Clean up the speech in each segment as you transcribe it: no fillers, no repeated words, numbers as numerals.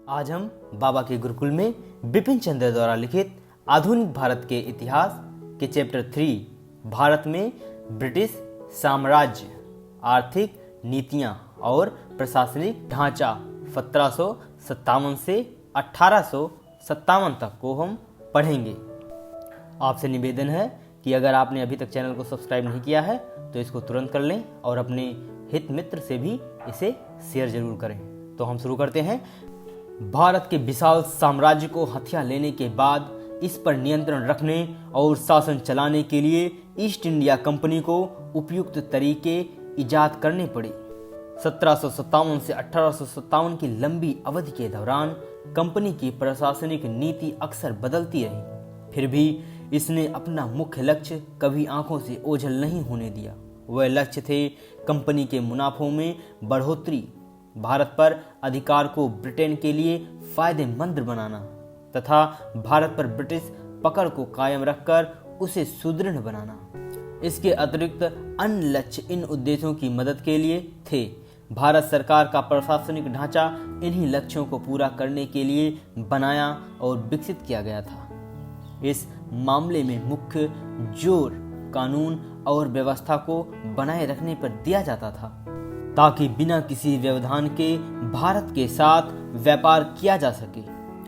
आज हम बाबा के गुरुकुल में बिपिन चंद्र द्वारा लिखित आधुनिक भारत के इतिहास के चैप्टर 3 भारत में ब्रिटिश साम्राज्य, आर्थिक नीतियां और प्रशासनिक ढांचा 1757 से 1857 तक को हम पढ़ेंगे। आपसे निवेदन है कि अगर आपने अभी तक चैनल को सब्सक्राइब नहीं किया है तो इसको तुरंत कर लें और अपने हित मित्र से भी इसे शेयर जरूर करें। तो हम शुरू करते हैं। भारत के विशाल साम्राज्य को हथिया लेने के बाद इस पर नियंत्रण रखने और शासन चलाने के लिए ईस्ट इंडिया कंपनी को उपयुक्त तरीके इजाद करने पड़े। 1757 से 1857 की लंबी अवधि के दौरान कंपनी की प्रशासनिक नीति अक्सर बदलती रही, फिर भी इसने अपना मुख्य लक्ष्य कभी आंखों से ओझल नहीं होने दिया। वह लक्ष्य थे कंपनी के मुनाफों में बढ़ोतरी, भारत पर अधिकार को ब्रिटेन के लिए फायदेमंद बनाना तथा भारत पर ब्रिटिश पकड़ को कायम रखकर उसे सुदृढ़ बनाना। इसके अतिरिक्त अन्य लक्ष्य इन उद्देश्यों की मदद के लिए थे। भारत सरकार का प्रशासनिक ढांचा इन्हीं लक्ष्यों को पूरा करने के लिए बनाया और विकसित किया गया था। इस मामले में मुख्य जोर कानून और व्यवस्था को बनाए रखने पर दिया जाता था ताकि बिना किसी व्यवधान के भारत के साथ व्यापार किया जा सके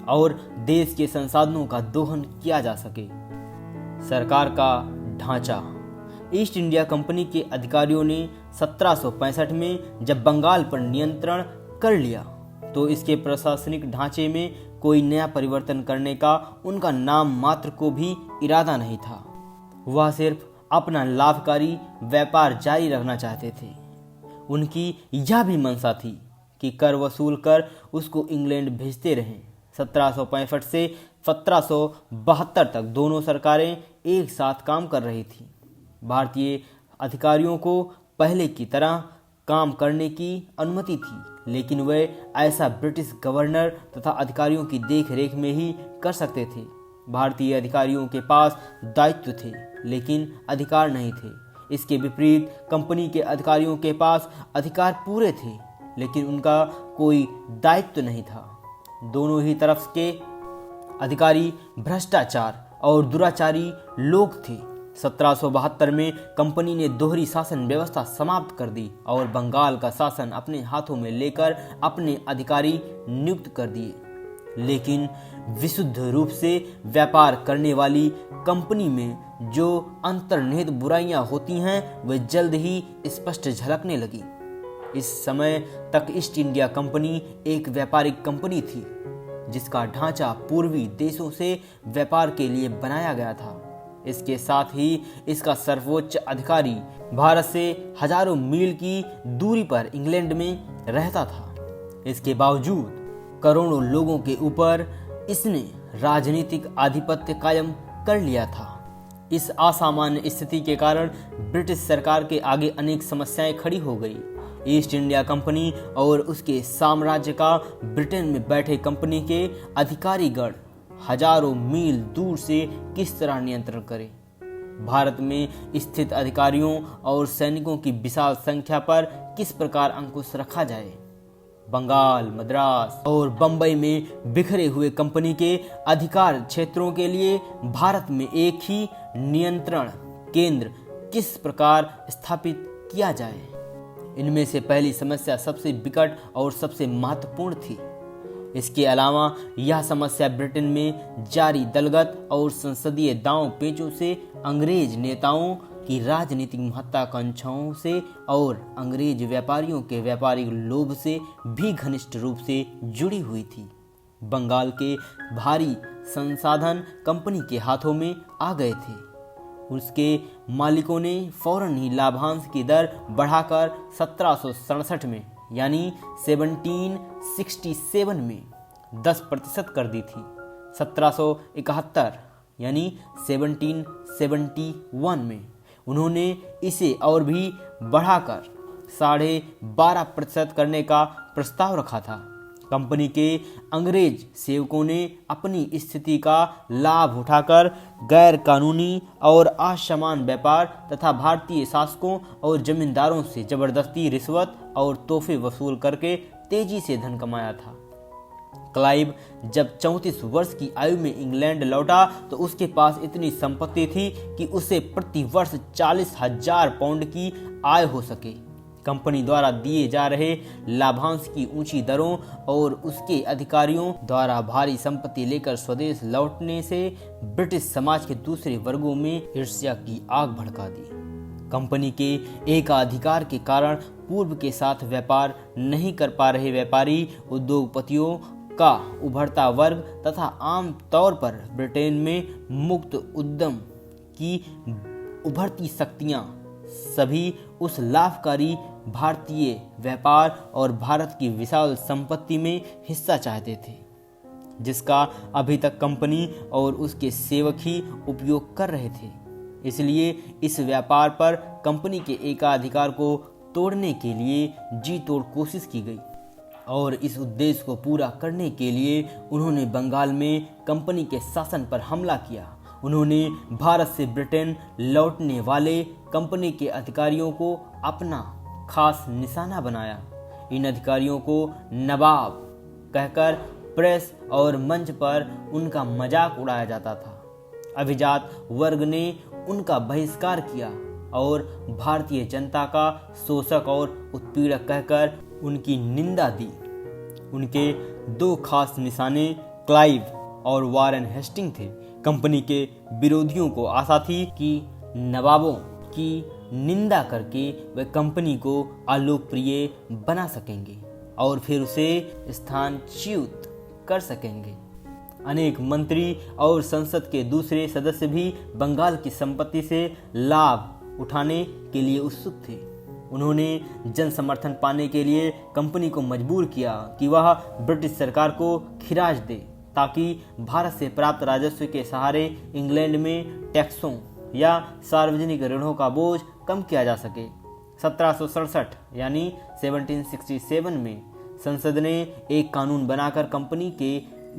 और देश के संसाधनों का दोहन किया जा सके। सरकार का ढांचा। ईस्ट इंडिया कंपनी के अधिकारियों ने 1765 में जब बंगाल पर नियंत्रण कर लिया तो इसके प्रशासनिक ढांचे में कोई नया परिवर्तन करने का उनका नाम मात्र को भी इरादा नहीं था। वह सिर्फ अपना लाभकारी व्यापार जारी रखना चाहते थे। उनकी यह भी मंशा थी कि कर वसूल कर उसको इंग्लैंड भेजते रहें। 1765 से 1772 तक दोनों सरकारें एक साथ काम कर रही थीं। भारतीय अधिकारियों को पहले की तरह काम करने की अनुमति थी, लेकिन वे ऐसा ब्रिटिश गवर्नर तथा अधिकारियों की देख रेख में ही कर सकते थे। भारतीय अधिकारियों के पास दायित्व थे लेकिन अधिकार नहीं थे। इसके विपरीत कंपनी के अधिकारियों के पास अधिकार पूरे थे लेकिन उनका कोई दायित्व नहीं था। दोनों ही तरफ के अधिकारी भ्रष्टाचार और दुराचारी लोग थे। 1772 में कंपनी ने दोहरी शासन व्यवस्था समाप्त कर दी और बंगाल का शासन अपने हाथों में लेकर अपने अधिकारी नियुक्त कर दिए, लेकिन विशुद्ध रूप से व्यापार करने वाली कंपनी में जो अंतर्निहित बुराइयां होती हैं वे जल्द ही स्पष्ट झलकने लगी। इस समय तक ईस्ट इंडिया कंपनी एक व्यापारिक कंपनी थी जिसका ढांचा पूर्वी देशों से व्यापार के लिए बनाया गया था। इसके साथ ही इसका सर्वोच्च अधिकारी भारत से हजारों मील की दूरी पर इंग्लैंड में रहता था। इसके बावजूद करोड़ों लोगों के ऊपर इसने राजनीतिक आधिपत्य कायम कर लिया था। इस असामान्य स्थिति के कारण ब्रिटिश सरकार के आगे अनेक समस्याएं खड़ी हो गई। ईस्ट इंडिया कंपनी और उसके साम्राज्य का ब्रिटेन में बैठे कंपनी के अधिकारीगण हजारों मील दूर से किस तरह नियंत्रण करें। भारत में स्थित अधिकारियों और सैनिकों की विशाल संख्या पर किस प्रकार अंकुश रखा जाए। बंगाल, मद्रास और बंबई में बिखरे हुए कंपनी के अधिकार क्षेत्रों के लिए भारत में एक ही नियंत्रण केंद्र किस प्रकार स्थापित किया जाए। इनमें से पहली समस्या सबसे विकट और सबसे महत्वपूर्ण थी। इसके अलावा यह समस्या ब्रिटेन में जारी दलगत और संसदीय दांव पेचों से, अंग्रेज नेताओं की राजनीतिक महत्वाकांक्षाओं से और अंग्रेज व्यापारियों के व्यापारिक लोभ से भी घनिष्ठ रूप से जुड़ी हुई थी। बंगाल के भारी संसाधन कंपनी के हाथों में आ गए थे। उसके मालिकों ने फौरन ही लाभांश की दर बढ़ाकर 1767 में यानी 1767 में 10% कर दी थी। 1771 यानी 1771 में उन्होंने इसे और भी बढ़ाकर 12.5% करने का प्रस्ताव रखा था। कंपनी के अंग्रेज सेवकों ने अपनी स्थिति का लाभ उठाकर गैर कानूनी और असमान व्यापार तथा भारतीय शासकों और जमींदारों से जबरदस्ती रिश्वत और तोहफे वसूल करके तेजी से धन कमाया था। क्लाइव जब 34 वर्ष की आयु में इंग्लैंड लौटा तो उसके पास इतनी संपत्ति थी कि उसे प्रति वर्ष 40,000 पाउंड की आय हो सके। कंपनी द्वारा दिए जा रहे लाभांश की ऊंची दरों और उसके अधिकारियों द्वारा भारी संपत्ति लेकर स्वदेश लौटने से ब्रिटिश समाज के दूसरे वर्गों में ईर्ष्या की आग भड़का दी। कंपनी के एकाधिकार के कारण पूर्व के साथ व्यापार नहीं कर पा रहे व्यापारी, उद्योगपतियों का उभरता वर्ग तथा आम तौर पर ब्रिटेन में मुक्त उद्यम की उभरती शक्तियां सभी उस लाभकारी भारतीय व्यापार और भारत की विशाल संपत्ति में हिस्सा चाहते थे, जिसका अभी तक कंपनी और उसके सेवक ही उपयोग कर रहे थे। इसलिए इस व्यापार पर कंपनी के एकाधिकार को तोड़ने के लिए जी तोड़ कोशिश की गई और इस उद्देश्य को पूरा करने के लिए उन्होंने बंगाल में कंपनी के शासन पर हमला किया। उन्होंने भारत से ब्रिटेन लौटने वाले कंपनी के अधिकारियों को अपना खास निशाना बनाया। इन अधिकारियों को नवाब कहकर प्रेस और मंच पर उनका मजाक उड़ाया जाता था। अभिजात वर्ग ने उनका बहिष्कार किया और भारतीय जनता का शोषक और उत्पीड़क कहकर उनकी निंदा दी। उनके दो खास निशाने क्लाइव और वारेन हेस्टिंग थे। कंपनी के विरोधियों को आशा थी कि नवाबों की निंदा करके वे कंपनी को अलोकप्रिय बना सकेंगे और फिर उसे स्थानच्युत कर सकेंगे। अनेक मंत्री और संसद के दूसरे सदस्य भी बंगाल की संपत्ति से लाभ उठाने के लिए उत्सुक थे। उन्होंने जन समर्थन पाने के लिए कंपनी को मजबूर किया कि वह ब्रिटिश सरकार को खिराज दे ताकि भारत से प्राप्त राजस्व के सहारे इंग्लैंड में टैक्सों या सार्वजनिक ऋणों का बोझ कम किया जा सके। 1767 यानी 1767 में संसद ने एक कानून बनाकर कंपनी के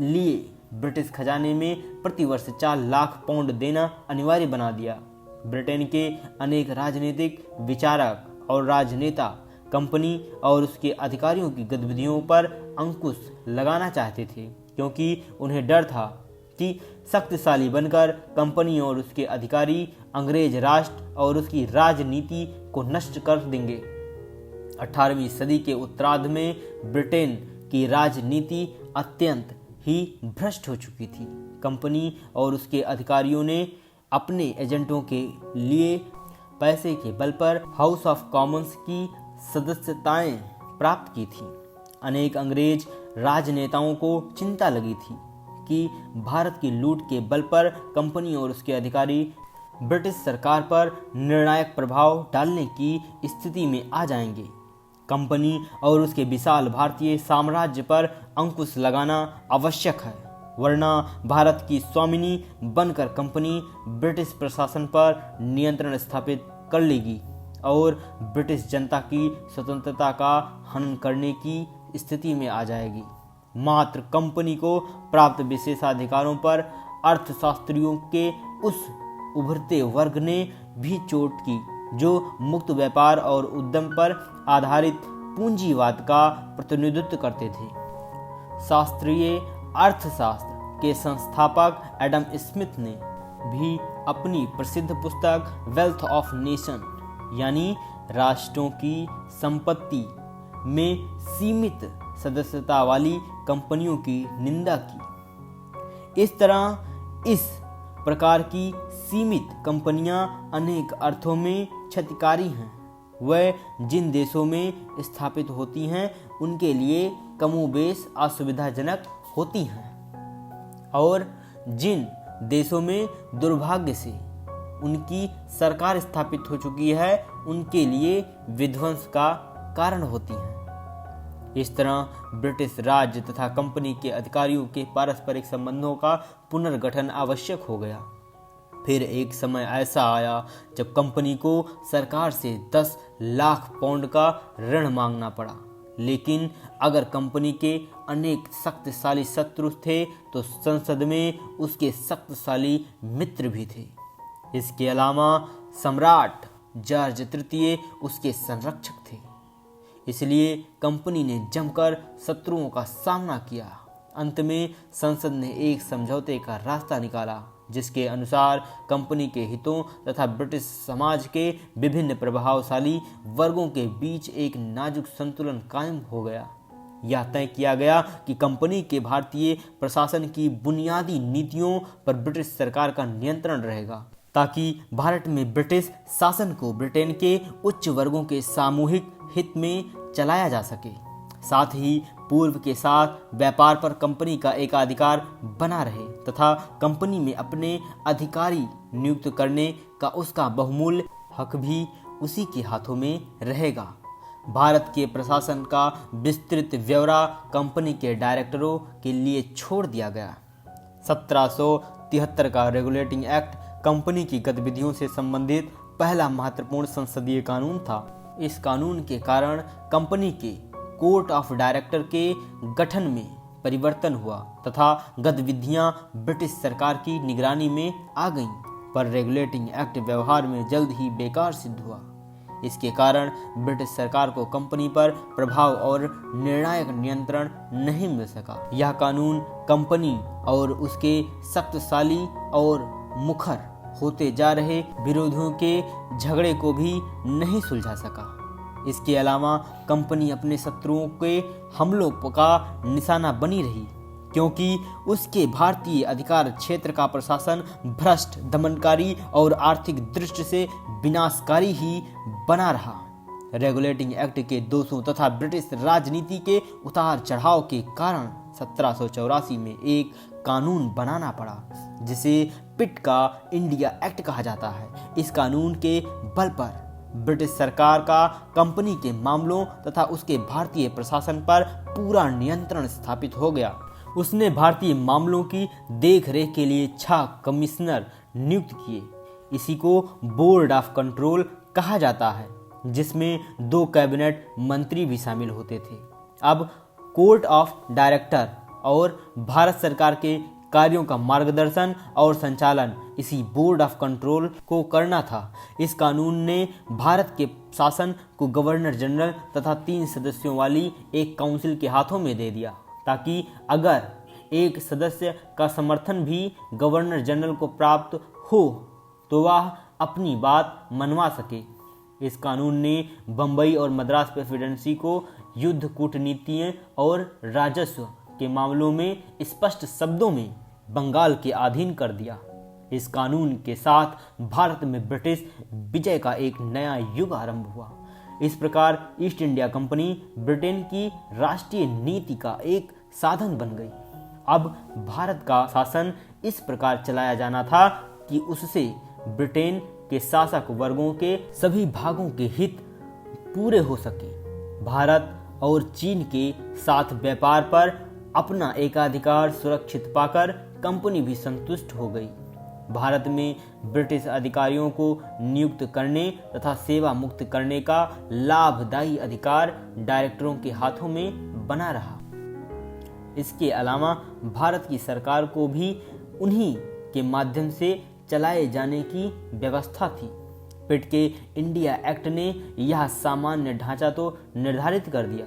लिए ब्रिटिश खजाने में प्रति वर्ष 4 लाख पाउंड देना अनिवार्य बना दिया। ब्रिटेन के अनेक राजनीतिक विचारक और राजनेता कंपनी और उसके अधिकारियों की गतिविधियों पर अंकुश लगाना चाहते थे, क्योंकि उन्हें डर था कि शक्तिशाली बनकर कंपनी और उसके अधिकारी अंग्रेज राष्ट्र और उसकी राजनीति को नष्ट कर देंगे। 18वीं सदी के उत्तरार्ध में ब्रिटेन की राजनीति अत्यंत ही भ्रष्ट हो चुकी थी। कंपनी और उसके अधिकारियों ने अपने एजेंटों के लिए पैसे के बल पर हाउस ऑफ कॉमन्स की सदस्यताएं प्राप्त की थी। अनेक अंग्रेज राजनेताओं को चिंता लगी थी कि भारत की लूट के बल पर कंपनी और उसके अधिकारी ब्रिटिश सरकार पर निर्णायक प्रभाव डालने की स्थिति में आ जाएंगे। कंपनी और उसके विशाल भारतीय साम्राज्य पर अंकुश लगाना आवश्यक है, वरना भारत की स्वामिनी बनकर कंपनी ब्रिटिश प्रशासन पर नियंत्रण स्थापित कर लेगी और ब्रिटिश जनता की स्वतंत्रता का हनन करने की स्थिति में आ जाएगी। मात्र कंपनी को प्राप्त विशेषाधिकारों पर अर्थशास्त्रियों के उस उभरते वर्ग ने भी चोट की जो मुक्त व्यापार और उद्यम पर आधारित पूंजीवाद का प्रतिनिधित्व करते थे। शास्त्रीय अर्थशास्त्र के संस्थापक एडम स्मिथ ने भी अपनी प्रसिद्ध पुस्तक वेल्थ ऑफ नेशन यानी राष्ट्रों की संपत्ति में सीमित सदस्यता वाली कंपनियों की निंदा की। इस तरह इस प्रकार की सीमित कंपनियां अनेक अर्थों में क्षतिकारी हैं। वह जिन देशों में स्थापित होती हैं उनके लिए कमोबेश असुविधाजनक होती हैं और जिन देशों में दुर्भाग्य से उनकी सरकार स्थापित हो चुकी है उनके लिए विध्वंस का कारण होती हैं। इस तरह ब्रिटिश राज्य तथा कंपनी के अधिकारियों के पारस्परिक संबंधों का पुनर्गठन आवश्यक हो गया। फिर एक समय ऐसा आया जब कंपनी को सरकार से 10 लाख पाउंड का ऋण मांगना पड़ा, लेकिन अगर कंपनी के अनेक शक्तिशाली शत्रु थे तो संसद में उसके शक्तिशाली मित्र भी थे। इसके अलावा सम्राट जॉर्ज तृतीय उसके संरक्षक थे। इसलिए कंपनी ने जमकर शत्रुओं का सामना किया अंत में संसद ने एक समझौते का रास्ता निकाला, जिसके अनुसार कंपनी के हितों तथा ब्रिटिश समाज के विभिन्न प्रभावशाली वर्गों के बीच एक नाजुक संतुलन कायम हो गया। यह तय किया गया कि कंपनी के भारतीय प्रशासन की बुनियादी नीतियों पर ब्रिटिश सरकार का नियंत्रण रहेगा, ताकि भारत में ब्रिटिश शासन को ब्रिटेन के उच्च वर्गों के सामूहिक हित में चलाया जा सके। साथ ही पूर्व के साथ व्यापार पर कंपनी का एकाधिकार बना रहे तथा कंपनी में अपने अधिकारी नियुक्त करने का उसका बहुमूल्य हक भी उसी के हाथों में रहेगा। भारत के प्रशासन का विस्तृत ब्यौरा कंपनी के डायरेक्टरों के लिए छोड़ दिया गया। 1773 का रेगुलेटिंग एक्ट कंपनी की गतिविधियों से संबंधित पहला महत्वपूर्ण संसदीय कानून था। इस कानून के कारण कंपनी के कोर्ट ऑफ डायरेक्टर के गठन में परिवर्तन हुआ तथा गतिविधियां ब्रिटिश सरकार की निगरानी में आ गईं, पर रेगुलेटिंग एक्ट व्यवहार में जल्द ही बेकार सिद्ध हुआ। इसके कारण ब्रिटिश सरकार को कंपनी पर प्रभाव और निर्णायक नियंत्रण नहीं मिल सका। यह कानून कंपनी और उसके शक्तिशाली और मुखर होते जा रहे विरोधियों के झगड़े को भी नहीं सुलझा सका। इसके अलावा कंपनी अपने शत्रुओं के हमलों का निशाना बनी रही, क्योंकि उसके भारतीय अधिकार क्षेत्र का प्रशासन भ्रष्ट, दमनकारी और आर्थिक दृष्टि से विनाशकारी ही बना रहा। रेगुलेटिंग एक्ट के दोषों तथा ब्रिटिश राजनीति के उतार चढ़ाव के कारण 1784 में एक कानून बनाना पड़ा, जिसे पिट का इंडिया एक्ट कहा जाता है। इस कानून के बल पर ब्रिटिश सरकार का कंपनी के मामलों तथा उसके भारतीय प्रशासन पर पूरा नियंत्रण स्थापित हो गया। उसने भारतीय मामलों की देखरेख के लिए 6 कमिश्नर नियुक्त किए। इसी को बोर्ड ऑफ कंट्रोल कहा जाता है, जिसमें 2 कैबिनेट मंत्री भी शामिल होते थे। अब कोर्ट ऑफ डायरेक्टर और भारत सरकार के कार्यों का मार्गदर्शन और संचालन इसी बोर्ड ऑफ कंट्रोल को करना था। इस कानून ने भारत के शासन को गवर्नर जनरल तथा 3 सदस्यों वाली एक काउंसिल के हाथों में दे दिया, ताकि अगर एक सदस्य का समर्थन भी गवर्नर जनरल को प्राप्त हो तो वह अपनी बात मनवा सके। इस कानून ने बम्बई और मद्रास प्रेसिडेंसी को युद्ध, कूटनीति और राजस्व के मामलों में स्पष्ट शब्दों में बंगाल के अधीन कर दिया। इस कानून के साथ भारत में ब्रिटिश विजय का एक नया युग आरंभ हुआ। इस प्रकार ईस्ट इंडिया कंपनी ब्रिटेन की राष्ट्रीय नीति का एक साधन बन गई। अब भारत का शासन इस प्रकार चलाया जाना था कि उससे ब्रिटेन के शासक वर्गों के सभी भागों के हित पूरे हो सके। भारत और चीन के साथ व्यापार पर अपना एकाधिकार सुरक्षित पाकर कंपनी भी संतुष्ट हो गई। भारत में ब्रिटिश अधिकारियों को नियुक्त करने तथा सेवा मुक्त करने का लाभदायी अधिकार डायरेक्टरों के हाथों में बना रहा। इसके अलावा भारत की सरकार को भी उन्हीं के माध्यम से चलाए जाने की व्यवस्था थी। पिट के इंडिया एक्ट ने यह सामान्य ढांचा तो निर्धारित कर दिया,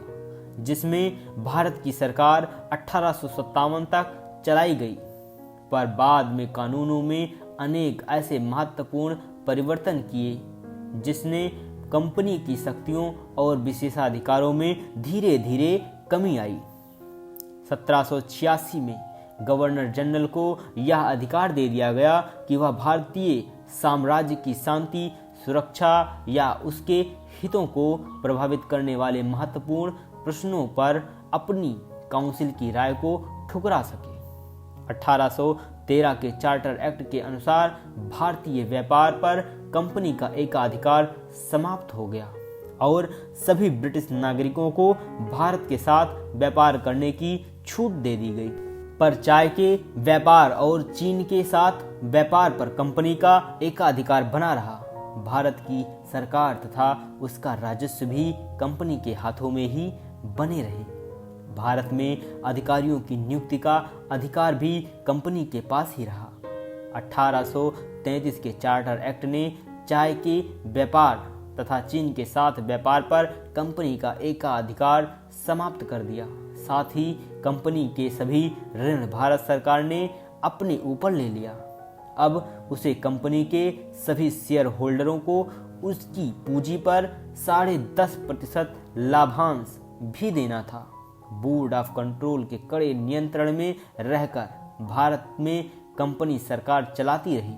जिसमें भारत की सरकार 1857 तक चलाई गई, पर बाद में कानूनों में अनेक ऐसे महत्वपूर्ण परिवर्तन किए जिसने कंपनी की शक्तियों और विशेषाधिकारों में धीरे धीरे कमी आई। 1786 में गवर्नर जनरल को यह अधिकार दे दिया गया कि वह भारतीय साम्राज्य की शांति, सुरक्षा या उसके हितों को प्रभावित करने वाले महत्वपूर्ण प्रश्नों पर अपनी काउंसिल की राय को ठुकरा सके। 1813 के चार्टर एक्ट के अनुसार भारतीय व्यापार पर कंपनी का एकाधिकार समाप्त हो गया और सभी ब्रिटिश नागरिकों को भारत के साथ व्यापार करने की छूट दे दी गई। पर चाय के व्यापार और चीन के साथ व्यापार पर कंपनी का एकाधिकार बना रहा। भारत की सरकार तथा उसका राजस्व भी कंपनी के हाथों में ही बने रहे। भारत में अधिकारियों की नियुक्ति का अधिकार भी कंपनी के पास ही रहा। 1833 के चार्टर एक्ट ने चाय के व्यापार तथा चीन के साथ व्यापार पर कंपनी का एकाधिकार समाप्त कर दिया। साथ ही कंपनी के सभी ऋण भारत सरकार ने अपने ऊपर ले लिया। अब उसे कंपनी के सभी शेयर होल्डरों को उसकी पूंजी पर 10.5% लाभांश भी देना था। बोर्ड ऑफ कंट्रोल के कड़े नियंत्रण में रहकर भारत में कंपनी सरकार चलाती रही।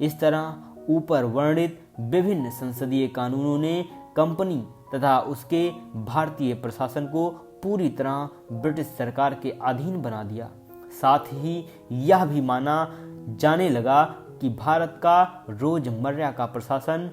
इस तरह ऊपर वर्णित विभिन्न संसदीय कानूनों ने कंपनी तथा उसके भारतीय प्रशासन को पूरी तरह ब्रिटिश सरकार के अधीन बना दिया। साथ ही यह भी माना जाने लगा कि भारत का रोजमर्रा का प्रशासन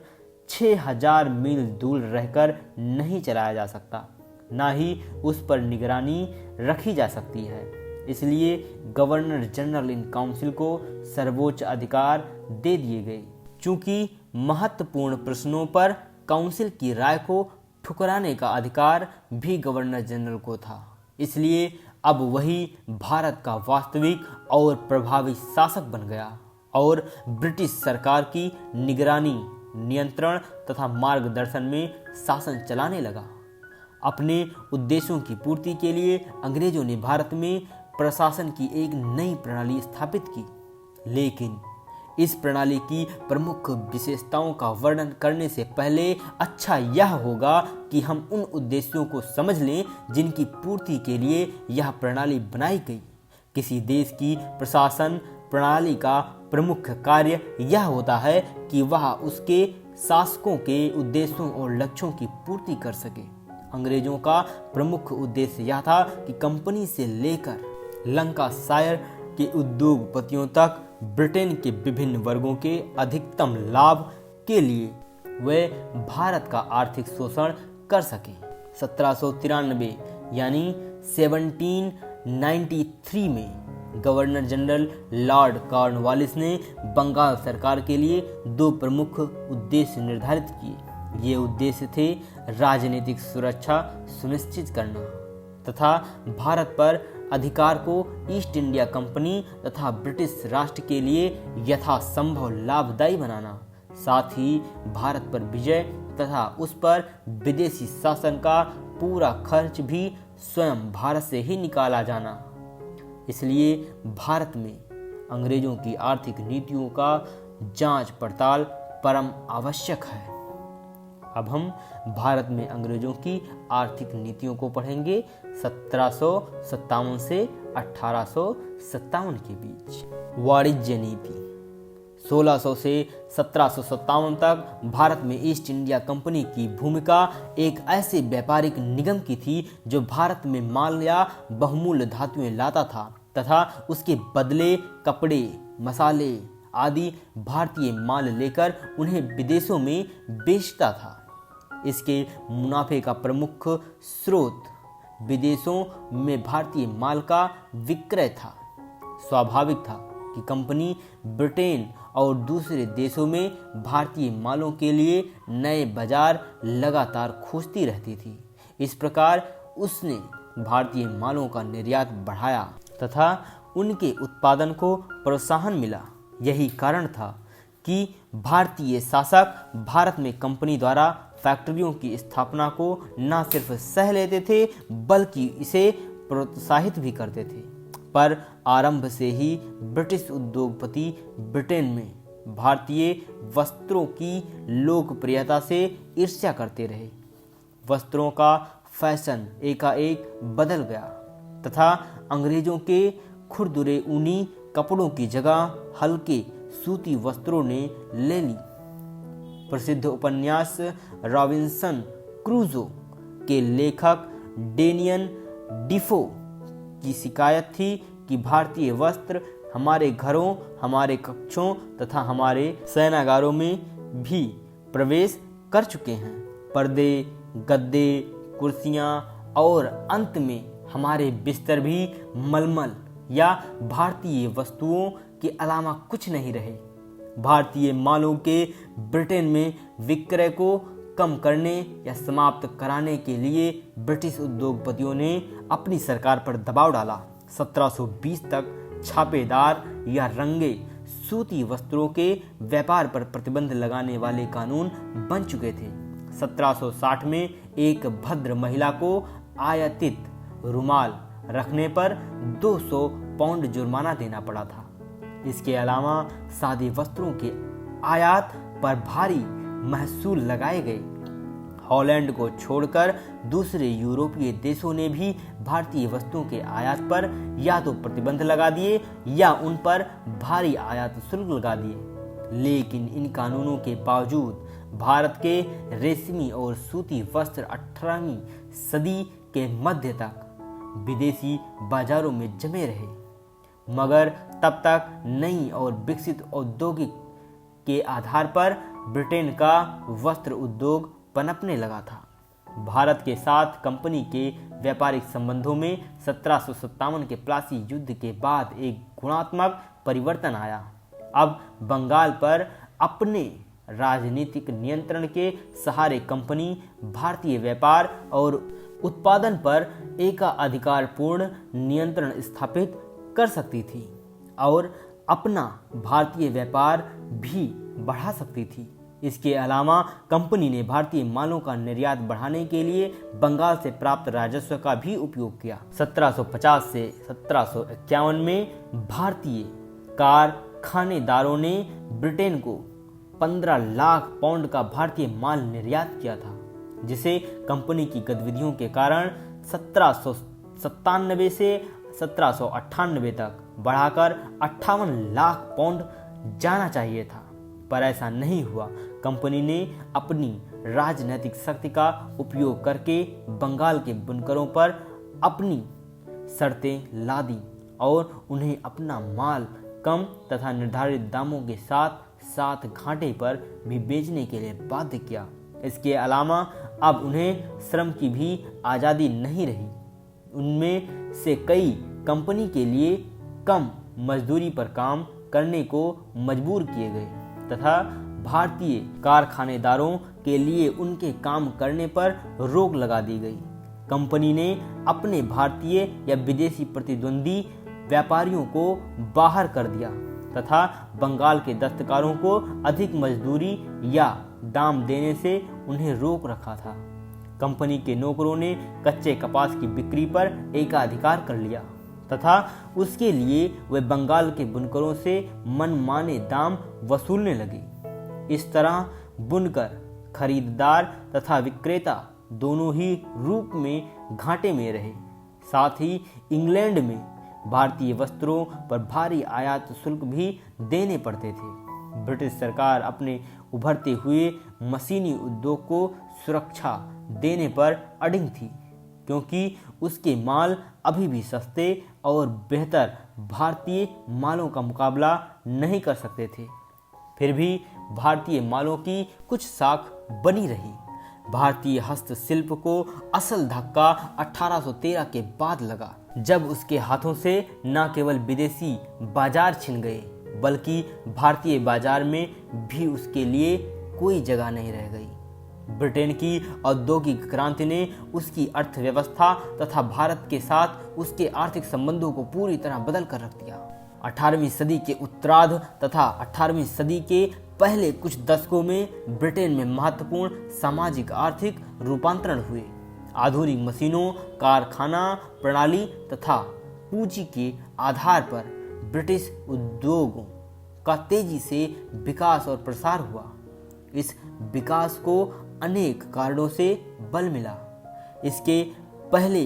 6000 मील दूर रहकर नहीं चलाया जा सकता, ना ही उस पर निगरानी रखी जा सकती है। इसलिए गवर्नर जनरल इन काउंसिल को सर्वोच्च अधिकार दे दिए गए। चूंकि महत्वपूर्ण प्रश्नों पर काउंसिल की राय को ठुकराने का अधिकार भी गवर्नर जनरल को था, इसलिए अब वही भारत का वास्तविक और प्रभावी शासक बन गया और ब्रिटिश सरकार की निगरानी, नियंत्रण तथा मार्गदर्शन में शासन चलाने लगा। अपने उद्देश्यों की पूर्ति के लिए अंग्रेजों ने भारत में प्रशासन की एक नई प्रणाली स्थापित की, लेकिन इस प्रणाली की प्रमुख विशेषताओं का वर्णन करने से पहले अच्छा यह होगा कि हम उन उद्देश्यों को समझ लें जिनकी पूर्ति के लिए यह प्रणाली बनाई गई। किसी देश की प्रशासन प्रणाली का प्रमुख कार्य यह होता है कि वह उसके शासकों के उद्देश्यों और लक्ष्यों की पूर्ति कर सके। अंग्रेजों का प्रमुख उद्देश्य यह था कि कंपनी से लेकर लंकाशायर के उद्योगपतियों तक ब्रिटेन के विभिन्न वर्गों के अधिकतम लाभ के लिए वे भारत का आर्थिक शोषण कर सकें। 1793 यानी 1793 में गवर्नर जनरल लॉर्ड कॉर्नवालिस ने बंगाल सरकार के लिए 2 प्रमुख उद्देश्य निर्धारित किए। ये उद्देश्य थे राजनीतिक सुरक्षा सुनिश्चित करना तथा भारत पर अधिकार को ईस्ट इंडिया कंपनी तथा ब्रिटिश राष्ट्र के लिए यथासंभव लाभदायी बनाना, साथ ही भारत पर विजय तथा उस पर विदेशी शासन का पूरा खर्च भी स्वयं भारत से ही निकाला जाना। इसलिए भारत में अंग्रेजों की आर्थिक नीतियों का जांच पड़ताल परम आवश्यक है। अब हम भारत में अंग्रेजों की आर्थिक नीतियों को पढ़ेंगे 1757 से 1857 के बीच। वाणिज्य नीति 1600 से 1757 तक भारत में ईस्ट इंडिया कंपनी की भूमिका एक ऐसे व्यापारिक निगम की थी जो भारत में माल या बहुमूल्य धातुएं लाता था तथा उसके बदले कपड़े, मसाले आदि भारतीय माल लेकर उन्हें विदेशों में बेचता था। इसके मुनाफे का प्रमुख स्रोत विदेशों में भारतीय माल का विक्रय था। स्वाभाविक था कि कंपनी ब्रिटेन और दूसरे देशों में भारतीय मालों के लिए नए बाजार लगातार खोजती रहती थी। इस प्रकार उसने भारतीय मालों का निर्यात बढ़ाया तथा उनके उत्पादन को प्रोत्साहन मिला। यही कारण था कि भारतीय शासक भारत में कंपनी द्वारा फैक्ट्रियों की स्थापना को न सिर्फ सह लेते थे बल्कि इसे प्रोत्साहित भी करते थे। पर आरंभ से ही ब्रिटिश उद्योगपति ब्रिटेन में भारतीय वस्त्रों की लोकप्रियता से ईर्ष्या करते रहे। वस्त्रों का फैशन एकाएक बदल गया तथा अंग्रेजों के खुरदुरे ऊनी कपड़ों की जगह हल्के सूती वस्त्रों ने ले ली। प्रसिद्ध उपन्यास रॉबिन्सन क्रूजो के लेखक डेनियन डिफो की शिकायत थी कि भारतीय वस्त्र हमारे घरों, हमारे कक्षों तथा हमारे शयनागारों में भी प्रवेश कर चुके हैं। पर्दे, गद्दे, कुर्सियां और अंत में हमारे बिस्तर भी मलमल या भारतीय वस्तुओं के अलावा कुछ नहीं रहे। भारतीय मालों के ब्रिटेन में विक्रय को कम करने या समाप्त कराने के लिए ब्रिटिश उद्योगपतियों ने अपनी सरकार पर दबाव डाला। 1720 तक छापेदार या रंगे सूती वस्त्रों के व्यापार पर प्रतिबंध लगाने वाले कानून बन चुके थे। 1760 में एक भद्र महिला को आयातित रुमाल रखने पर 200 पाउंड जुर्माना देना पड़ा था। इसके अलावा सादे वस्त्रों के आयात पर भारी महसूल लगाए गए। हॉलैंड को छोड़कर दूसरे यूरोपीय देशों ने भी भारतीय वस्तुओं के आयात पर या तो प्रतिबंध लगा दिए या उन पर भारी आयात शुल्क लगा दिए। लेकिन इन कानूनों के बावजूद भारत के रेशमी और सूती वस्त्र 18वीं सदी के मध्य तक विदेशी बाजारों में जमे रहे, मगर तब तक नई और विकसित औद्योगिक के आधार पर ब्रिटेन का वस्त्र उद्योग पनपने लगा था। भारत के साथ कंपनी के व्यापारिक संबंधों में 1757 के प्लासी युद्ध के बाद एक गुणात्मक परिवर्तन आया। अब बंगाल पर अपने राजनीतिक नियंत्रण के सहारे कंपनी भारतीय व्यापार और उत्पादन पर एकाधिकारपूर्ण नियंत्रण स्थापित कर सकती थी और अपना भारतीय व्यापार भी बढ़ा सकती थी। इसके अलावा कंपनी ने भारतीय मालों का निर्यात बढ़ाने के लिए बंगाल से प्राप्त राजस्व का भी उपयोग किया। 1750 से 1751 में भारतीय कारखानेदारों ने ब्रिटेन को 15 लाख पाउंड का भारतीय माल निर्यात किया था, जिसे कंपनी की गतिविधियों के कारण 1797 से 1798 तक बढ़ाकर 58 लाख पाउंड जाना चाहिए था, पर ऐसा नहीं हुआ। कंपनी ने अपनी राजनीतिक शक्ति का उपयोग करके बंगाल के बुनकरों पर अपनी शर्तें लादी और उन्हें अपना माल कम तथा निर्धारित दामों के साथ साथ घाटे पर भी बेचने के लिए बाध्य किया। इसके अलावा अब उन्हें श्रम की भी आज़ादी नहीं रही। उनमें से कई कंपनी के लिए कम मजदूरी पर काम करने को मजबूर किए गए तथा भारतीय कारखानेदारों के लिए उनके काम करने पर रोक लगा दी गई। कंपनी ने अपने भारतीय या विदेशी प्रतिद्वंदी व्यापारियों को बाहर कर दिया तथा बंगाल के दस्तकारों को अधिक मजदूरी या दाम देने से उन्हें रोक रखा था। कंपनी के नौकरों ने कच्चे कपास की बिक्री पर एकाधिकार कर लिया तथा उसके लिए वे बंगाल के बुनकरों से मनमाने दाम वसूलने लगे। इस तरह बुनकर, खरीदार तथा विक्रेता दोनों ही रूप में घाटे में रहे। साथ ही इंग्लैंड में भारतीय वस्त्रों पर भारी आयात शुल्क भी देने पड़ते थे। ब्रिटिश सरकार अपने उभरते हुए मशीनी उद्योग को सुरक्षा देने पर अडिग थी, क्योंकि उसके माल अभी भी सस्ते और बेहतर भारतीय मालों का मुकाबला नहीं कर सकते थे। फिर भी भारतीय मालों की कुछ साख बनी रही। भारतीय हस्तशिल्प को असल धक्का 1813 के बाद लगा, जब उसके हाथों से न केवल विदेशी बाजार छिन गए, बल्कि भारतीय बाजार में भी उसके लिए कोई जगह नहीं रह गई। ब्रिटेन की औद्योगिक क्रांति ने उसकी अर्थव्यवस्था तथा भारत के साथ उसके आर्थिक संबंधों को पूरी तरह बदल कर रख दिया। 18वीं सदी के उत्तरार्ध तथा 18वीं सदी के पहले कुछ दशकों में ब्रिटेन में महत्वपूर्ण सामाजिक आर्थिक रूपांतरण हुए। आधुनिक मशीनों, कारखाना प्रणाली तथा पूंजी के आधार पर ब्रिटिश उद्योगों का तेजी से विकास और प्रसार हुआ। इस विकास को अनेक कारणों से बल मिला। इसके पहले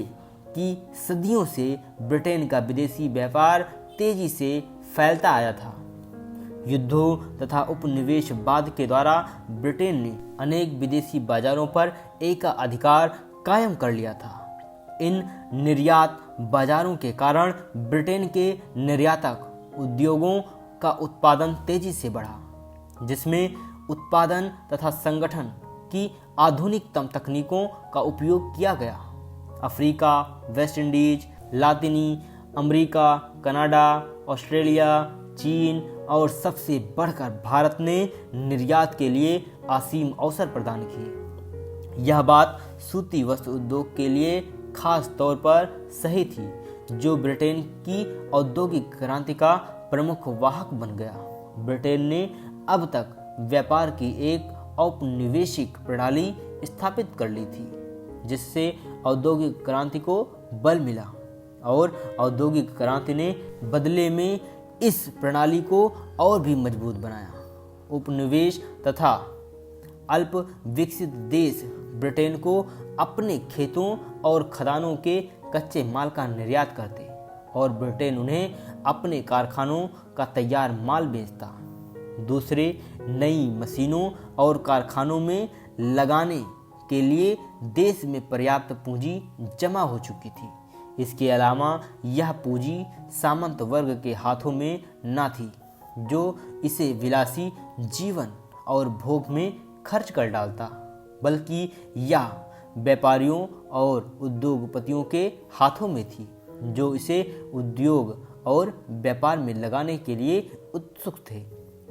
की सदियों से ब्रिटेन का विदेशी व्यापार तेजी से फैलता आया था। युद्धों तथा उपनिवेशवाद के द्वारा ब्रिटेन ने अनेक विदेशी बाजारों पर एकाधिकार कायम कर लिया था। इन निर्यात बाजारों के कारण ब्रिटेन के निर्यातक उद्योगों का उत्पादन तेजी से बढ़ा, जिसमें उत्पादन तथा संगठन की आधुनिकतम तकनीकों का उपयोग किया गया। अफ्रीका, वेस्ट इंडीज, लातिनी अमेरिका, कनाडा, ऑस्ट्रेलिया, चीन और सबसे बढ़कर भारत ने निर्यात के लिए असीम अवसर प्रदान किए। यह बात सूती वस्त्र उद्योग के लिए खास तौर पर सही थी, जो ब्रिटेन की औद्योगिक क्रांति का प्रमुख वाहक बन गया। ब्रिटेन ने अब तक व्यापार की एक औपनिवेशिक प्रणाली स्थापित कर ली थी, जिससे औद्योगिक क्रांति को बल मिला। और औद्योगिक क्रांति ने बदले में इस प्रणाली को और भी मजबूत बनाया। उपनिवेश तथा अल्प विकसित देश ब्रिटेन को अपने खेतों और खदानों के कच्चे माल का निर्यात करते और ब्रिटेन उन्हें अपने कारखानों का तैयार माल बेचता। दूसरे, नई मशीनों और कारखानों में लगाने के लिए देश में पर्याप्त पूंजी जमा हो चुकी थी। इसके अलावा यह पूंजी सामंत वर्ग के हाथों में न थी, जो इसे विलासी जीवन और भोग में खर्च कर डालता, बल्कि यह व्यापारियों और उद्योगपतियों के हाथों में थी, जो इसे उद्योग और व्यापार में लगाने के लिए उत्सुक थे।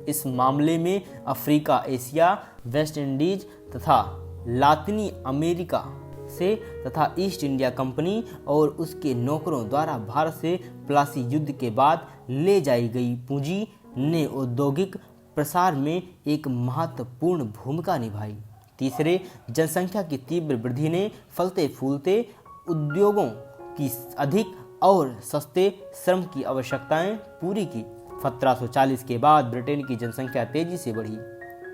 इस मामले में अफ्रीका, एशिया, वेस्ट इंडीज तथा लातिनी अमेरिका से तथा ईस्ट इंडिया कंपनी और उसके नौकरों द्वारा भारत से प्लासी युद्ध के बाद ले जाई गई पूंजी ने औद्योगिक प्रसार में एक महत्वपूर्ण भूमिका निभाई। तीसरे, जनसंख्या की तीव्र वृद्धि ने फलते फूलते उद्योगों की अधिक और सस्ते श्रम की आवश्यकताएं पूरी की। 1740 के बाद ब्रिटेन की जनसंख्या तेजी से बढ़ी।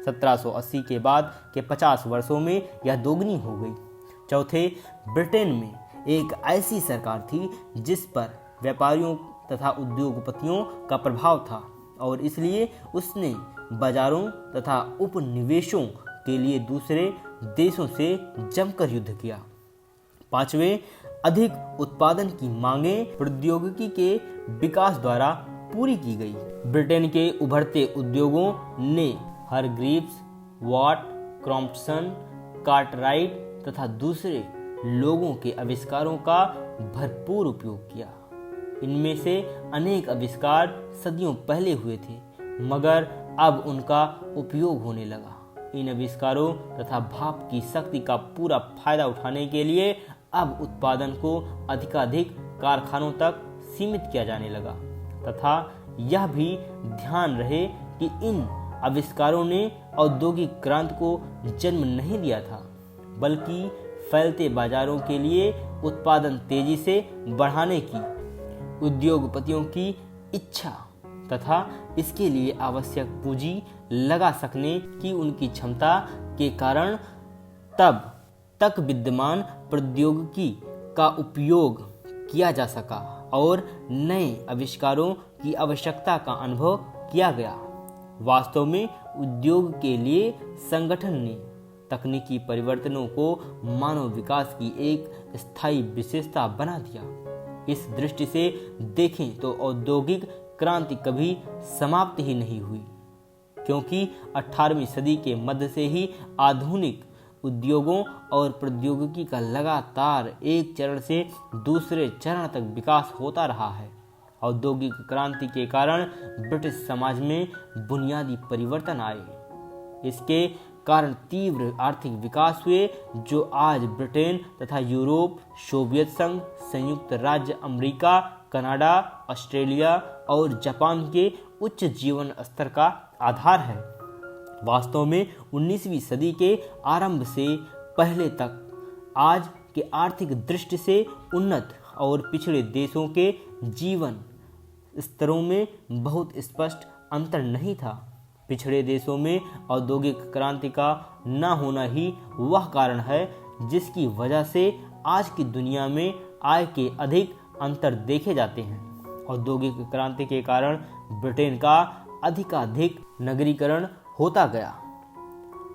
1780 के बाद के 50 वर्षों में यह दोगुनी हो गई। चौथे, ब्रिटेन में एक ऐसी सरकार थी जिस पर व्यापारियों तथा उद्योगपतियों का प्रभाव था और इसलिए उसने बाजारों तथा उपनिवेशों के लिए दूसरे देशों से जमकर युद्ध किया। पांचवें, अधिक उत्पादन की मांगें प्रौद्योगिकी के विकास द्वारा पूरी की गई। ब्रिटेन के उभरते उद्योगों ने हारग्रीव्स, वाट, क्रॉम्पसन, कार्टराइट तथा दूसरे लोगों के आविष्कारों का भरपूर उपयोग किया। इनमें से अनेक आविष्कार सदियों पहले हुए थे, मगर अब उनका उपयोग होने लगा। इन आविष्कारों तथा भाप की शक्ति का पूरा फायदा उठाने के लिए अब उत्पादन को अधिकाधिक कारखानों तक सीमित किया जाने लगा तथा यह भी ध्यान रहे कि इन आविष्कारों ने औद्योगिक क्रांति को जन्म नहीं दिया था, बल्कि फैलते बाजारों के लिए उत्पादन तेजी से बढ़ाने की उद्योगपतियों की इच्छा तथा इसके लिए आवश्यक पूंजी लगा सकने की उनकी क्षमता के कारण तब तक विद्यमान प्रौद्योगिकी का उपयोग किया जा सका और नए आविष्कारों की आवश्यकता का अनुभव किया गया। वास्तव में उद्योग के लिए संगठन ने तकनीकी परिवर्तनों को मानव विकास की एक स्थायी विशेषता बना दिया। इस दृष्टि से देखें तो औद्योगिक क्रांति कभी समाप्त ही नहीं हुई, क्योंकि 18वीं सदी के मध्य से ही आधुनिक उद्योगों और प्रौद्योगिकी का लगातार एक चरण से दूसरे चरण तक विकास होता रहा है। औद्योगिक क्रांति के कारण ब्रिटिश समाज में बुनियादी परिवर्तन आए। इसके कारण तीव्र आर्थिक विकास हुए, जो आज ब्रिटेन तथा यूरोप, सोवियत संघ, संयुक्त राज्य अमेरिका, कनाडा, ऑस्ट्रेलिया और जापान के उच्च जीवन स्तर का आधार है। वास्तव में 19वीं सदी के आरंभ से पहले तक आज के आर्थिक दृष्टि से उन्नत और पिछड़े देशों के जीवन स्तरों में बहुत स्पष्ट अंतर नहीं था। पिछड़े देशों में औद्योगिक क्रांति का न होना ही वह कारण है जिसकी वजह से आज की दुनिया में आय के अधिक अंतर देखे जाते हैं। औद्योगिक क्रांति के कारण ब्रिटेन का अधिकाधिक नगरीकरण होता गया।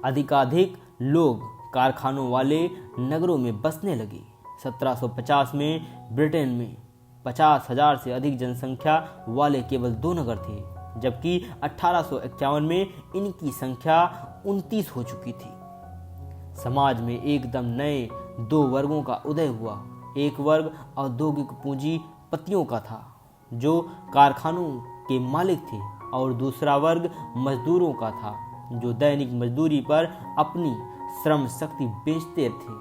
अधिकाधिक लोग कारखानों वाले नगरों में बसने लगे। 1750 में ब्रिटेन में 50,000 से अधिक जनसंख्या वाले केवल 2 नगर थे, जबकि 1851 में इनकी संख्या 29 हो चुकी थी। समाज में एकदम नए 2 वर्गों का उदय हुआ। एक वर्ग औद्योगिक पूंजीपतियों का था, जो कारखानों के मालिक थे, और दूसरा वर्ग मजदूरों का था, जो दैनिक मजदूरी पर अपनी श्रम शक्ति बेचते थे।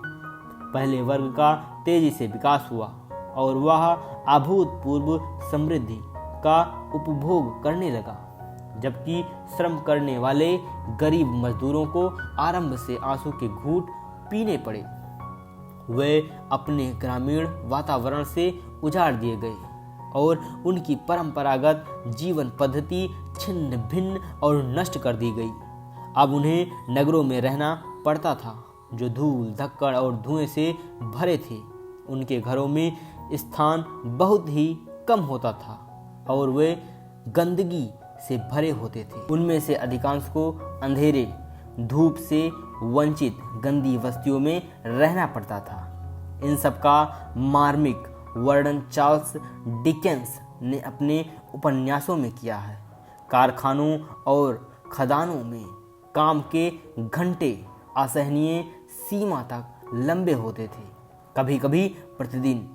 पहले वर्ग का तेजी से विकास हुआ और वह अभूतपूर्व समृद्धि का उपभोग करने लगा, जबकि श्रम करने वाले गरीब मजदूरों को आरंभ से आंसू के घूंट पीने पड़े। वे अपने ग्रामीण वातावरण से उजाड़ दिए गए और उनकी परंपरागत जीवन पद्धति छिन्न भिन्न और नष्ट कर दी गई। अब उन्हें नगरों में रहना पड़ता था जो धूल धक्कड़ और धुएं से भरे थे। उनके घरों में स्थान बहुत ही कम होता था और वे गंदगी से भरे होते थे। उनमें से अधिकांश को अंधेरे, धूप से वंचित गंदी बस्तियों में रहना पड़ता था। इन सब का मार्मिक वर्णन चार्ल्स डिकेंस ने अपने उपन्यासों में किया है। कारखानों और खदानों में काम के घंटे असहनीय सीमा तक लंबे होते थे। कभी कभी प्रतिदिन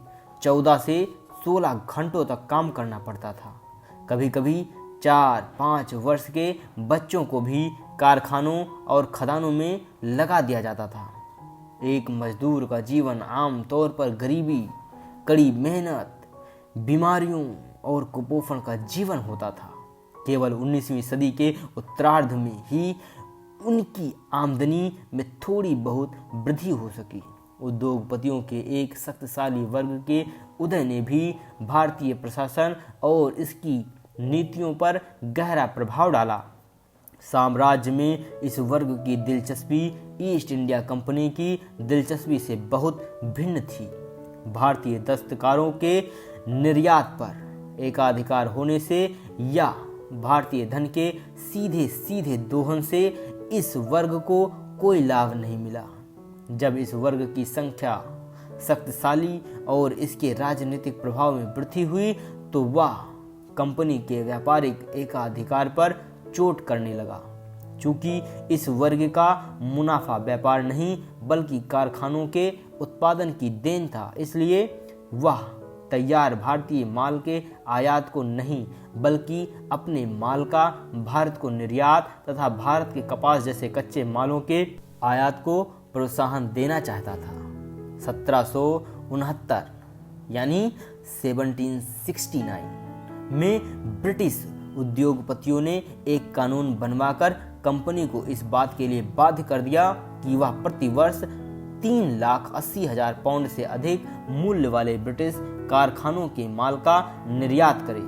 14 से 16 घंटों तक काम करना पड़ता था। कभी कभी 4-5 वर्ष के बच्चों को भी कारखानों और खदानों में लगा दिया जाता था। एक मजदूर का जीवन आम तौर पर गरीबी, कड़ी मेहनत, बीमारियों और कुपोषण का जीवन होता था। केवल 19वीं सदी के उत्तरार्ध में ही उनकी आमदनी में थोड़ी बहुत वृद्धि हो सकी। उद्योगपतियों के एक शक्तिशाली वर्ग के उदय ने भी भारतीय प्रशासन और इसकी नीतियों पर गहरा प्रभाव डाला। साम्राज्य में इस वर्ग की दिलचस्पी ईस्ट इंडिया कंपनी की दिलचस्पी से बहुत भिन्न थी। भारतीय दस्तकारों के निर्यात पर एकाधिकार होने से या भारतीय धन के सीधे सीधे दोहन से इस वर्ग को कोई लाभ नहीं मिला। जब इस वर्ग की संख्या शक्तिशाली और इसके राजनीतिक प्रभाव में वृद्धि हुई तो वह कंपनी के व्यापारिक एकाधिकार पर चोट करने लगा। चूंकि इस वर्ग का मुनाफा व्यापार नहीं बल्कि कारखानों के उत्पादन की देन था, इसलिए वह तैयार भारतीय माल के आयात को नहीं बल्कि अपने माल का भारत को निर्यात तथा भारत के कपास जैसे कच्चे मालों के आयात को प्रोत्साहन देना चाहता था। 1769 यानी 1769 में ब्रिटिश उद्योगपतियों ने एक कानून बनवाकर कंपनी को इस बात के लिए बाध्य कर दिया कि वह प्रति वर्ष 3,80,000 पाउंड से अधिक मूल्य वाले ब्रिटिश कारखानों के माल का निर्यात करे।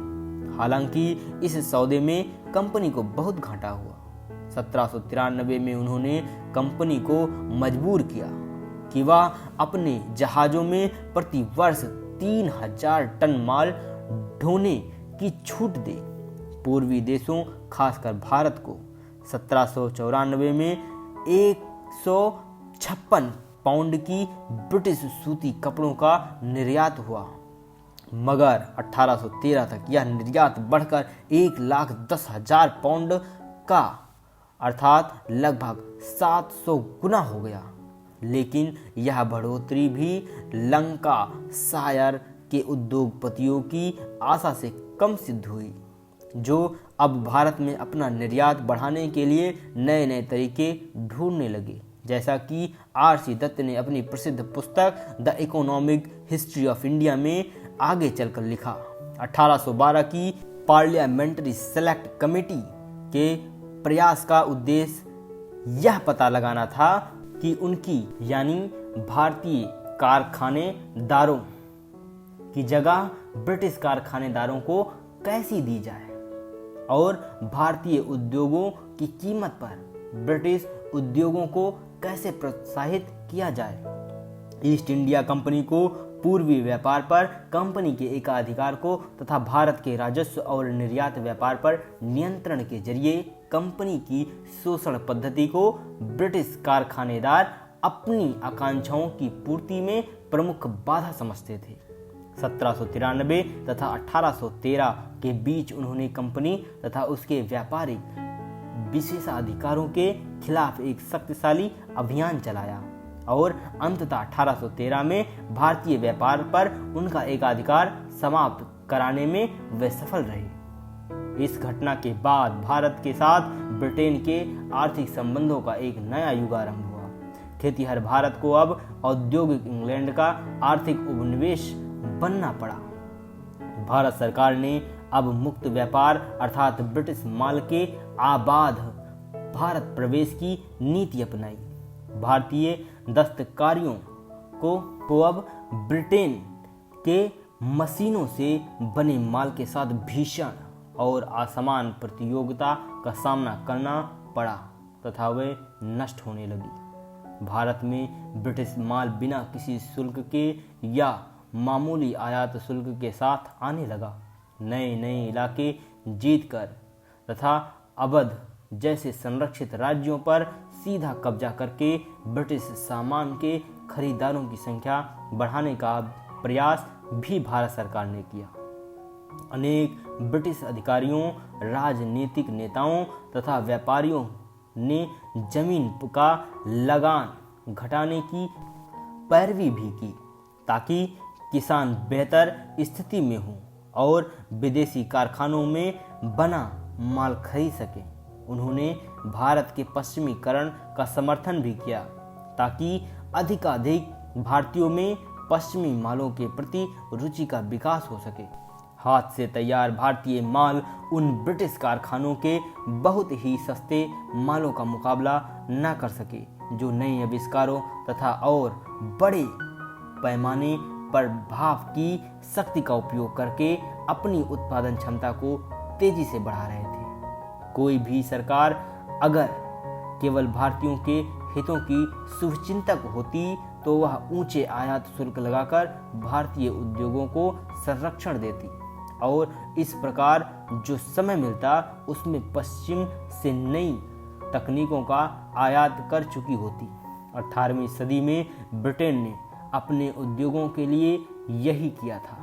हालांकि इस सौदे में कंपनी को बहुत घाटा हुआ। 1793 में उन्होंने कंपनी को मजबूर किया कि वह अपने जहाजों में प्रति वर्ष 3,000 टन माल ढोने की छूट दे। पूर्वी देशों खासकर भारत को 1794 में 156 पाउंड की ब्रिटिश सूती कपड़ों का निर्यात हुआ, मगर 1813 तक यह निर्यात बढ़कर 1,10,000 पाउंड का अर्थात लगभग 700 गुना हो गया। लेकिन यह बढ़ोतरी भी लंका शायर के उद्योगपतियों की आशा से कम सिद्ध हुई, जो अब भारत में अपना निर्यात बढ़ाने के लिए नए नए तरीके ढूंढने लगे, जैसा कि R.C. दत्त ने अपनी प्रसिद्ध पुस्तक the economic history of India में आगे चलकर लिखा। 1812 की पार्लियामेंट्री सेलेक्ट कमेटी के प्रयास का उद्देश्य यह पता लगाना था कि उनकी यानी भारतीय कारखानेदारों की जगह ब्रिटिश कारखानेदारों को कैसी दी जाए और भारतीय उद्योगों की कीमत पर ब्रिटिश उद्योगों को कैसे प्रोत्साहित किया जाए। ईस्ट इंडिया कंपनी को पूर्वी व्यापार पर कंपनी के एकाधिकार को तथा भारत के राजस्व और निर्यात व्यापार पर नियंत्रण के जरिए कंपनी की शोषण पद्धति को ब्रिटिश कारखानेदार अपनी आकांक्षाओं की पूर्ति में प्रमुख बाधा समझते थे। 1793 तथा 1813 के बीच उन्होंने कंपनी तथा उसके व्यापारिक विशेषाधिकारों के खिलाफ एक शक्तिशाली अभियान चलाया और अंततः 1813 में भारतीय व्यापार पर उनका एकाधिकार समाप्त कराने में वे सफल रहे। इस घटना के बाद भारत के साथ ब्रिटेन के आर्थिक संबंधों का एक नया युग आरंभ हुआ। खेतीहर भारत को अब औद्योगिक इंग्लैंड का आर्थिक उपनिवेश बनना पड़ा। भारत सरकार ने अब मुक्त व्यापार अर्थात ब्रिटिश माल के आबाद भारत प्रवेश की नीति अपनाई। भारतीय दस्तकारियों को अब ब्रिटेन के मशीनों से बने माल के साथ भीषण और असमान प्रतियोगिता का सामना करना पड़ा तथा वे नष्ट होने लगी। भारत में ब्रिटिश माल बिना किसी शुल्क के या मामूली आयात शुल्क के साथ आने लगा। नए नए इलाके जीतकर तथा अवध जैसे संरक्षित राज्यों पर सीधा कब्जा करके ब्रिटिश सामान के खरीदारों की संख्या बढ़ाने का प्रयास भी भारत सरकार ने किया। अनेक ब्रिटिश अधिकारियों, राजनीतिक नेताओं तथा व्यापारियों ने जमीन का लगान घटाने की पैरवी भी की ताकि किसान बेहतर स्थिति में हों और विदेशी कारखानों में बना माल खरीद सके। उन्होंने भारत के पश्चिमीकरण का समर्थन भी किया ताकि अधिकाधिक भारतीयों में पश्चिमी मालों के प्रति रुचि का विकास हो सके। हाथ से तैयार भारतीय माल उन ब्रिटिश कारखानों के बहुत ही सस्ते मालों का मुकाबला न कर सके जो नए आविष्कारों तथा और बड़े पैमाने पर भाप की शक्ति का उपयोग करके अपनी उत्पादन क्षमता को तेजी से बढ़ा रहे थे। कोई भी सरकार अगर केवल भारतीयों के हितों की शुभचिंतक होती तो वह ऊंचे आयात शुल्क लगाकर भारतीय उद्योगों को संरक्षण देती और इस प्रकार जो समय मिलता उसमें पश्चिम से नई तकनीकों का आयात कर चुकी होती। 18वीं सदी में ब्रिटेन ने अपने उद्योगों के लिए यही किया था।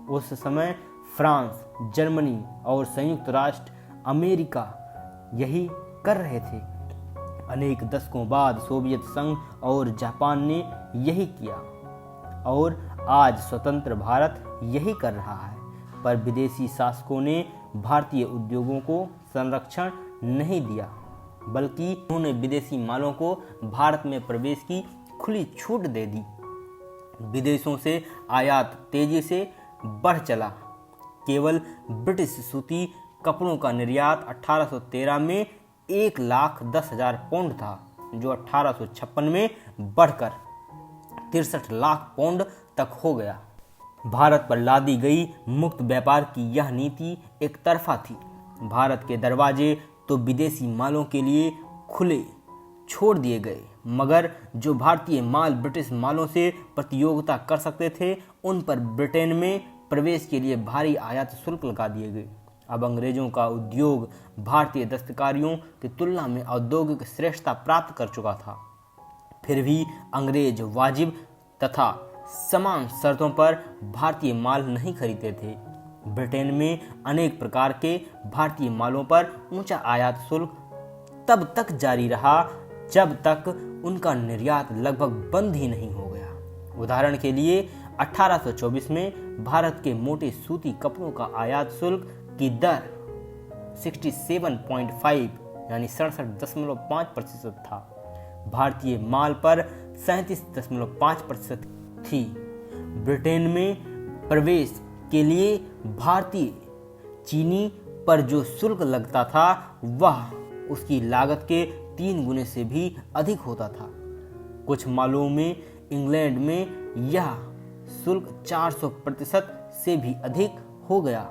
उस समय फ्रांस, जर्मनी और संयुक्त राष्ट्र अमेरिका यही कर रहे थे। अनेक दशकों बाद सोवियत संघ और जापान ने यही किया और आज स्वतंत्र भारत यही कर रहा है। पर विदेशी शासकों ने भारतीय उद्योगों को संरक्षण नहीं दिया, बल्कि उन्होंने विदेशी मालों को भारत में प्रवेश की खुली छूट दे दी। विदेशों से आयात तेजी से बढ़ चला। केवल ब्रिटिश सूती कपड़ों का निर्यात 1813 में 1,10,000 पाउंड था, जो 1856 में बढ़कर 63 लाख पाउंड तक हो गया। भारत पर लादी गई मुक्त व्यापार की यह नीति एक तरफा थी। भारत के दरवाजे तो विदेशी मालों के लिए खुले छोड़ दिए गए, मगर जो भारतीय माल ब्रिटिश मालों से प्रतियोगिता कर सकते थे उन पर ब्रिटेन में प्रवेश के लिए भारी आयात शुल्क लगा दिए गए। अब अंग्रेजों का उद्योग भारतीय दस्तकारियों की तुलना में औद्योगिक श्रेष्ठता प्राप्त कर चुका था। फिर भी अंग्रेज वाजिब तथा समान शर्तों पर भारतीय माल नहीं खरीदते थे। ब्रिटेन में अनेक प्रकार के भारतीय मालों पर ऊंचा आयात शुल्क तब तक जारी रहा जब तक उनका निर्यात लगभग बंद ही नहीं हो गया। उदाहरण के लिए 1824 में भारत के मोटे सूती कपड़ों का आयात शुल्क की दर 67.5 यानी 67.5% था। भारतीय माल पर 37.5% थी। ब्रिटेन में प्रवेश के लिए भारतीय चीनी पर जो शुल्क लगता था वह उसकी लागत के 3 गुने से भी अधिक होता था। कुछ मालों में इंग्लैंड में यह शुल्क 400% से भी अधिक हो गया।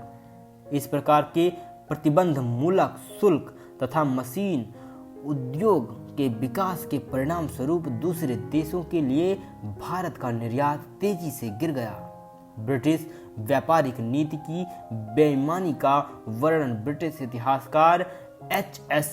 इस प्रकार के प्रतिबंध मूलक शुल्क तथा मशीन उद्योग के विकास के परिणाम स्वरूप दूसरे देशों के लिए भारत का निर्यात तेजी से गिर गया। ब्रिटिश व्यापारिक नीति की बेईमानी का वर्णन ब्रिटिश इतिहासकार H.S.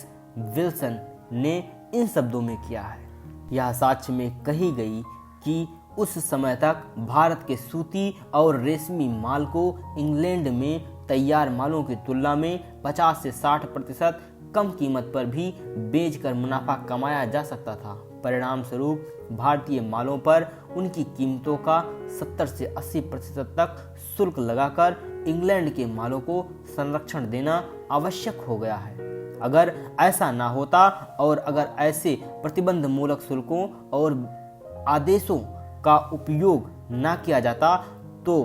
विल्सन ने इन शब्दों में किया है। यह साक्ष्य में कही गई कि उस समय तक भारत के सूती और रेशमी माल को इंग्लैंड में तैयार मालों की तुलना में 50 से 60% कम कीमत पर भी बेचकर मुनाफा कमाया जा सकता था। परिणाम स्वरूप भारतीय मालों पर उनकी कीमतों का 70 से 80% तक शुल्क लगाकर इंग्लैंड के मालों को संरक्षण देना आवश्यक हो गया है। अगर ऐसा ना होता और अगर ऐसे प्रतिबंध मूलक शुल्कों और आदेशों का उपयोग ना किया जाता तो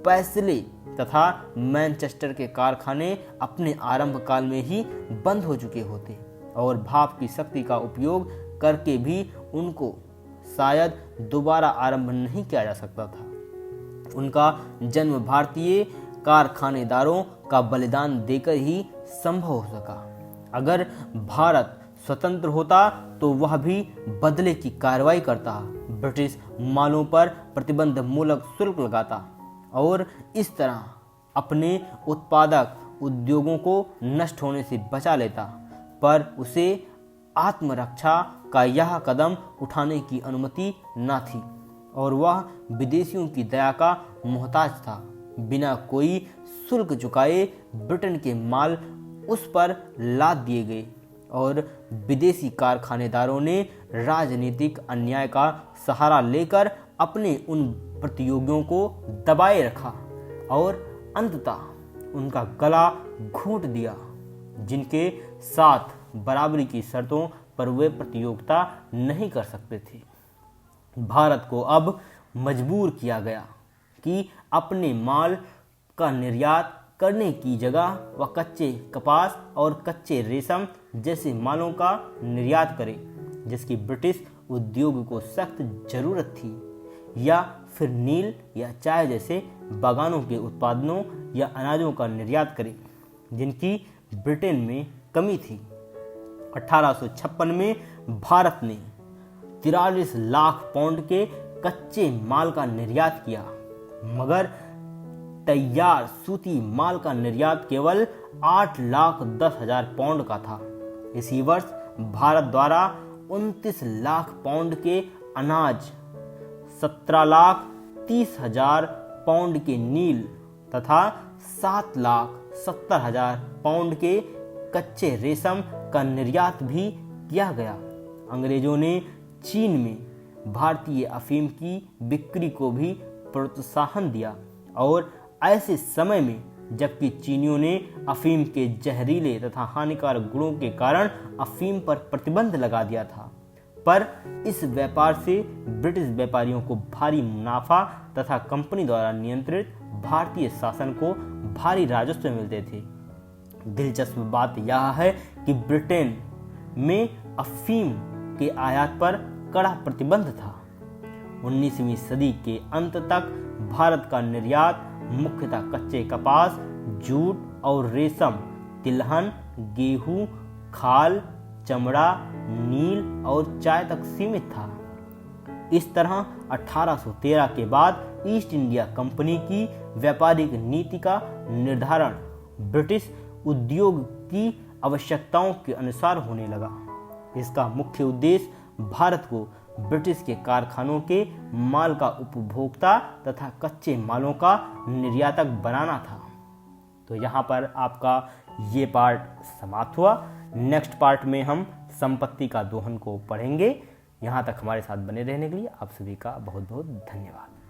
पैसले तथा मैनचेस्टर के कारखाने अपने आरंभ काल में ही बंद हो चुके होते और भाप की शक्ति का उपयोग करके भी उनको शायद दोबारा आरंभ नहीं किया जा सकता था। उनका जन्म भारतीय कारखानेदारों का बलिदान देकर ही संभव हो सका। अगर भारत स्वतंत्र होता तो वह भी बदले की कार्रवाई करता, ब्रिटिश मालों पर प्रतिबंध मूलक शुल्क लगाता और इस तरह अपने उत्पादक उद्योगों को नष्ट होने से बचा लेता। पर उसे आत्मरक्षा का यह कदम उठाने की अनुमति न थी और वह विदेशियों की दया का मोहताज था। बिना कोई शुल्क चुकाए ब्रिटेन के माल उस पर लाद दिए गए और विदेशी कारखानेदारों ने राजनीतिक अन्याय का सहारा लेकर अपने उन प्रतियोगियों को दबाए रखा और अंततः उनका गला घोंट दिया, जिनके साथ बराबरी की शर्तों पर वे प्रतियोगिता नहीं कर सकते थे। भारत को अब मजबूर किया गया कि अपने माल का निर्यात करने की जगह वह कच्चे कपास और कच्चे रेशम जैसे मालों का निर्यात करे, जिसकी ब्रिटिश उद्योग को सख्त जरूरत थी, या फिर नील या चाय जैसे बागानों के उत्पादनों या अनाजों का निर्यात करे, जिनकी ब्रिटेन में कमी थी। 1856 में भारत ने 43 लाख पाउंड के कच्चे माल का निर्यात किया, मगर तैयार सूती माल का निर्यात केवल 8,10,000 पाउंड का था। इसी वर्ष भारत द्वारा 29 लाख पाउंड के अनाज, 17,30,000 पाउंड के नील तथा 7,70,000 पाउंड के कच्चे रेशम का निर्यात भी किया गया। अंग्रेजों ने चीन में भारतीय अफीम की बिक्री को भी प्रोत्साहन दिया और ऐसे समय में जबकि चीनियों ने अफीम के जहरीले तथा हानिकारक गुणों के कारण अफीम पर प्रतिबंध लगा दिया था, पर इस व्यापार से ब्रिटिश व्यापारियों को भारी मुनाफा तथा कंपनी द्वारा नियंत्रित भारतीय शासन को भारी राजस्व मिलते थे। दिलचस्प बात यह है कि ब्रिटेन में अफीम के आयात पर कड़ा प्रतिबंध था। 19वीं सदी के अंत तक भारत का निर्यात मुख्यतः कच्चे कपास, जूट और रेशम, तिलहन, गेहूं, खाल, चमड़ा, नील और चाय तक सीमित था। इस तरह 1813 के बाद ईस्ट इंडिया कंपनी की व्यापारिक नीति का निर्धारण ब्रिटिश उद्योग की आवश्यकताओं के अनुसार होने लगा। इसका मुख्य उद्देश्य भारत को ब्रिटिश के कारखानों के माल का उपभोक्ता तथा कच्चे मालों का निर्यातक बनाना था। तो यहाँ पर आपका ये पार्ट समाप्त हुआ। नेक्स्ट पार्ट में हम संपत्ति का दोहन को पढ़ेंगे। यहाँ तक हमारे साथ बने रहने के लिए आप सभी का बहुत बहुत धन्यवाद।